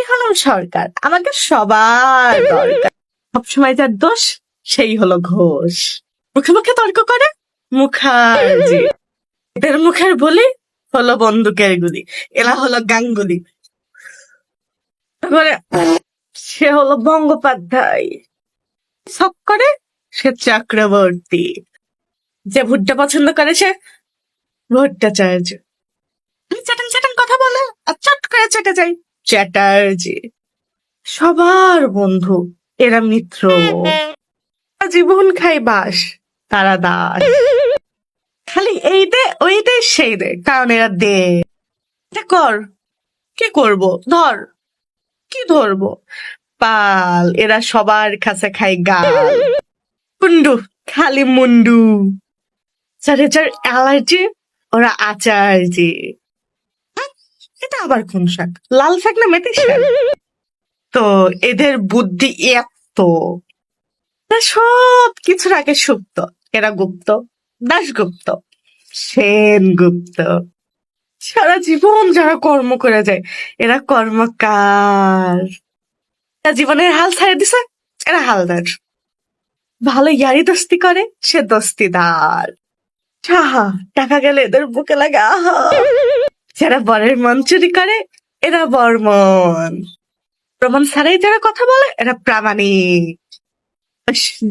হলাম সরকার, আমাকে সবার দরকার। সবসময় যার দোষ সেই হলো ঘোষ। মুখে মুখে তর্ক করে মুখার্জি। এদের মুখের বলি হলো বন্দুকের গুলি। এরা হলো গাঙ্গুলি। তারপরে সে হলো বঙ্গোপাধ্যায়। শখ করে সে চক্রবর্তী। যে ভুট্টা পছন্দ করে সে ভট্টাচার্য। চ্যাটাং চ্যাটাং কথা বলে আর চট করে চেটে যায় চ্যাটার্জি। সবার বন্ধু এরা মিত্র। জীবন খাই বাস তারা দাস। খালি এই দে ওই দে সেই দে, কারণ এরা দে। এটা কর, কি করব, ধর, কি ধরবো, পাল। এরা সবার কাছে খাই গাল। মুন্ডু, খালি মুন্ডু। যাদের যার অ্যালার্জি ওরা আচার্জি। এটা আবার কোন শাক? লাল শাক না মেথি শাক? তো এদের বুদ্ধি এত, এরা সব কিছুর আগে সুপ্ত। এরা গুপ্ত, দাশগুপ্ত, সেনগুপ্ত। সারা জীবন যারা কর্ম করে যায় এরা কর্মকার। এরা জীবনের হাল ছাড়ে দিছে, এরা হালদার। ভালো ইয়ারি দোস্তি করে সে দোস্তিদার। আহা, টাকা গেলে এদের বুকে লাগে আহা। যারা বরের মন চুরি করে এরা বর্মন। প্রমাণ ছাড়াই যারা কথা বলে এরা প্রামাণিক।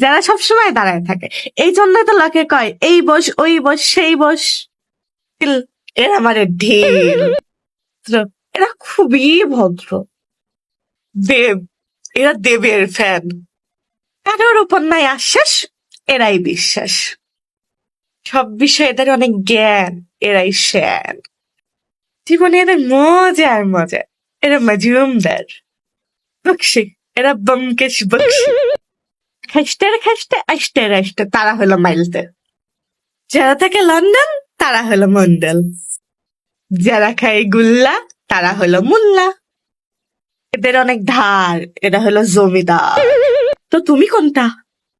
যারা সবসময় দাঁড়ায় থাকে, এই জন্যই তো লোকে কয় এই বস ওই বস সেই বস। এরা মানে ঢিল। এরা খুবই ভদ্র। দেব, এরা দেবের ফ্যান। কারোর উপর নাই আশ্বাস, এরাই বিশ্বাস। সব বিষয়ে এদের অনেক জ্ঞান, এরাই শ্যান। জীবনে এদের মজা আর মজা, এরা মজুমদার। বকশি, এরা বমকেশ বকশি। খাইস্টে খাইস্টে আইস্টে রাইস্টে তারা হলো মাইলতে। যারা থাকে লন্ডন তারা হলো মন্ডল। যারা খায় গুল্লা তারা হলো মুল্লা। এদের অনেক ধার, এরা হলো জমিদার। তো তুমি কোনটা?